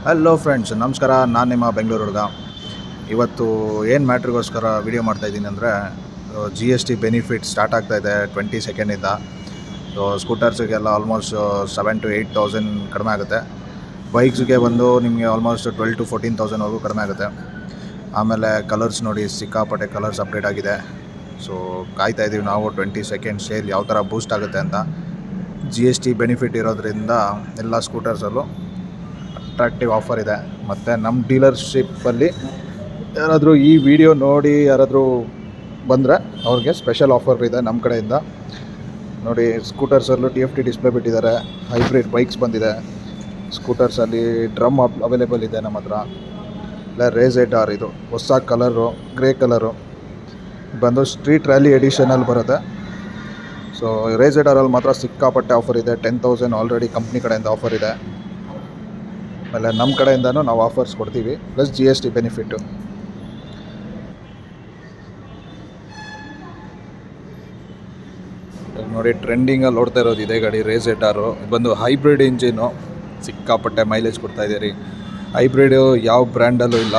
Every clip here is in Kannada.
ಹಲೋ ಫ್ರೆಂಡ್ಸ್, ನಮಸ್ಕಾರ. ನಾನು ನಿಮ್ಮ ಬೆಂಗಳೂರು ಹುಡುಗ. ಇವತ್ತು ಏನು ಮ್ಯಾಟ್ರಿಗೋಸ್ಕರ ವಿಡಿಯೋ ಮಾಡ್ತಾಯಿದ್ದೀನಿ ಅಂದರೆ, G S T benefit start ಆಗ್ತಾಯಿದೆ 22 ಸೊ ಸ್ಕೂಟರ್ಸಿಗೆಲ್ಲ ಆಲ್ಮೋಸ್ಟ್ 7,000 to 8,000 ಕಡಿಮೆ ಆಗುತ್ತೆ. ಬೈಕ್ಸ್ಗೆ ಬಂದು ನಿಮಗೆ ಆಲ್ಮೋಸ್ಟ್ 12,000 to 14,000ವರೆಗೂ ಕಡಿಮೆ ಆಗುತ್ತೆ. ಆಮೇಲೆ ಕಲರ್ಸ್ ನೋಡಿ, ಸಿಕ್ಕಾಪಟ್ಟೆ ಕಲರ್ಸ್ ಅಪ್ಡೇಟ್ ಆಗಿದೆ. ಸೊ ಕಾಯ್ತಾಯಿದ್ದೀವಿ ನಾವು 22 ಸೇಲ್ ಯಾವ ಥರ ಬೂಸ್ಟ್ ಆಗುತ್ತೆ ಅಂತ. ಜಿ ಎಸ್ ಟಿ ಬೆನಿಫಿಟ್ ಇರೋದ್ರಿಂದ ಎಲ್ಲ ಸ್ಕೂಟರ್ಸಲ್ಲೂ ಅಟ್ರಾಕ್ಟಿವ್ ಆಫರ್ ಇದೆ. ಮತ್ತು ನಮ್ಮ ಡೀಲರ್ಶಿಪ್ಪಲ್ಲಿ ಯಾರಾದರೂ ಈ ವಿಡಿಯೋ ನೋಡಿ ಯಾರಾದರೂ ಬಂದರೆ ಅವ್ರಿಗೆ ಸ್ಪೆಷಲ್ ಆಫರ್ ಇದೆ ನಮ್ಮ ಕಡೆಯಿಂದ. ನೋಡಿ, ಸ್ಕೂಟರ್ಸಲ್ಲೂ TFT ಡಿಸ್ಪ್ಲೇ ಬಿಟ್ಟಿದ್ದಾರೆ. ಹೈಬ್ರಿಡ್ ಬೈಕ್ಸ್ ಬಂದಿದೆ. ಸ್ಕೂಟರ್ಸಲ್ಲಿ ಡ್ರಮ್ ಅವೈಲೇಬಲ್ ಇದೆ ನಮ್ಮ ಹತ್ರ. ಇಲ್ಲ ರೇಝೆಡ್ ಇದು ಹೊಸ ಕಲರು, ಗ್ರೇ ಕಲರು ಬಂದು ಸ್ಟ್ರೀಟ್ ರ್ಯಾಲಿ ಎಡಿಷನಲ್ಲಿ ಬರುತ್ತೆ. ಸೊ ರೇಝೆಡ್ ಮಾತ್ರ ಸಿಕ್ಕಾಪಟ್ಟೆ ಆಫರ್ ಇದೆ. 10,000 ಆಲ್ರೆಡಿ ಕಂಪ್ನಿ ಕಡೆಯಿಂದ ಆಫರ್ ಇದೆ. ಆಮೇಲೆ ನಮ್ಮ ಕಡೆಯಿಂದನೂ ನಾವು ಆಫರ್ಸ್ ಕೊಡ್ತೀವಿ, plus G S T benefit. ನೋಡಿ, ಟ್ರೆಂಡಿಂಗಲ್ಲಿ ಓಡ್ತಾ ಇರೋದು ಇದೇ ಗಾಡಿ ರೇಝೆಡ್ ಬಂದು ಹೈಬ್ರಿಡ್ ಇಂಜಿನು. ಸಿಕ್ಕಾಪಟ್ಟೆ ಮೈಲೇಜ್ ಕೊಡ್ತಾಯಿದೆ ರೀ. ಹೈಬ್ರಿಡು ಯಾವ ಬ್ರ್ಯಾಂಡಲ್ಲೂ ಇಲ್ಲ.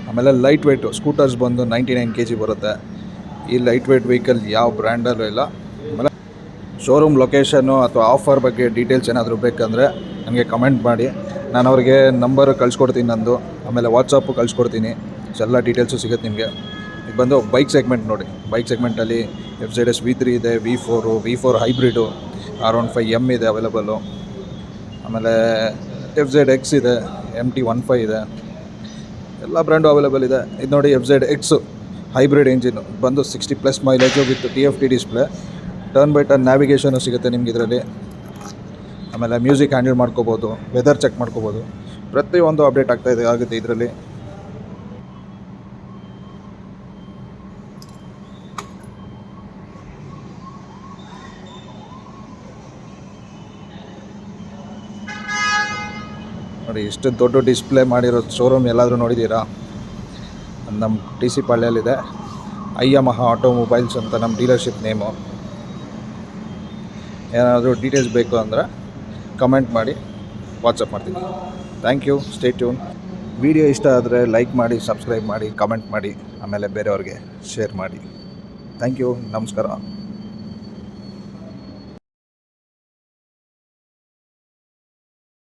ಆಮೇಲೆ ಲೈಟ್ ವೆಯ್ಟು ಸ್ಕೂಟರ್ಸ್ ಬಂದು 99 kg ಬರುತ್ತೆ. ಈ ಲೈಟ್ ವೆಯ್ಟ್ ವೆಹಿಕಲ್ ಯಾವ ಬ್ರ್ಯಾಂಡಲ್ಲೂ ಇಲ್ಲ. ಆಮೇಲೆ ಶೋರೂಮ್ ಲೊಕೇಶನ್ನು ಅಥವಾ ಆಫರ್ ಬಗ್ಗೆ ಡೀಟೇಲ್ಸ್ ಏನಾದರೂ ಬೇಕಂದರೆ ನನಗೆ ಕಮೆಂಟ್ ಮಾಡಿ. ನಾನು ಅವ್ರಿಗೆ ನಂಬರ್ ಕಳಿಸ್ಕೊಡ್ತೀನಿ ನಂದು. ಆಮೇಲೆ ವಾಟ್ಸಪ್ಪು ಕಳಿಸ್ಕೊಡ್ತೀನಿ. ಸೊ ಎಲ್ಲ ಡೀಟೇಲ್ಸು ಸಿಗುತ್ತೆ ನಿಮಗೆ. ಇದು ಬಂದು ಬೈಕ್ ಸೆಗ್ಮೆಂಟ್ ನೋಡಿ. ಬೈಕ್ ಸೆಗ್ಮೆಂಟಲ್ಲಿ FZS V3 ಇದೆ, V4 ಹೈಬ್ರಿಡು, R15M ಇದೆ ಅವೈಲೇಬಲ್ಲು. ಆಮೇಲೆ FZX ಇದೆ, MT15 ಇದೆ. ಎಲ್ಲ ಬ್ರ್ಯಾಂಡು ಅವೈಲೇಬಲ್ ಇದೆ. ಇದು ನೋಡಿ, FZX ಹೈಬ್ರಿಡ್ ಇಂಜಿನು ಬಂದು 60+ mileage with TFT display. Turn by turn navigation ಸಿಗುತ್ತೆ ನಿಮ್ಗೆ ಇದರಲ್ಲಿ. ಆಮೇಲೆ ಮ್ಯೂಸಿಕ್ ಹ್ಯಾಂಡಲ್ ಮಾಡ್ಕೋಬೋದು, ವೆದರ್ ಚೆಕ್ ಮಾಡ್ಕೋಬೋದು. ಪ್ರತಿಯೊಂದು ಅಪ್ಡೇಟ್ ಆಗುತ್ತೆ ಇದರಲ್ಲಿ. ನೋಡಿ, ಇಷ್ಟು ದೊಡ್ಡ ಡಿಸ್ಪ್ಲೇ ಮಾಡಿರೋ ಶೋರೂಮ್ ಎಲ್ಲಾದರೂ ನೋಡಿದ್ದೀರಾ? ನಮ್ಮ TC ಪಾಳ್ಯಲ್ಲಿದೆ. ಯಮಹಾ ಆಟೋಮೊಬೈಲ್ಸ್ ಅಂತ ನಮ್ಮ ಡೀಲರ್ಶಿಪ್ ನೇಮು. ಏನಾದರೂ ಡೀಟೇಲ್ಸ್ ಬೇಕು ಅಂದರೆ ಕಮೆಂಟ್ ಮಾಡಿ, ವಾಟ್ಸಪ್ ಮಾಡ್ತೀನಿ. Thank you. Stay tune. Video ಇಷ್ಟ ಆದರೆ ಲೈಕ್ ಮಾಡಿ, ಸಬ್ಸ್ಕ್ರೈಬ್ ಮಾಡಿ, ಕಮೆಂಟ್ ಮಾಡಿ, ಆಮೇಲೆ ಬೇರೆಯವ್ರಿಗೆ ಶೇರ್ ಮಾಡಿ. Thank you. ನಮಸ್ಕಾರ.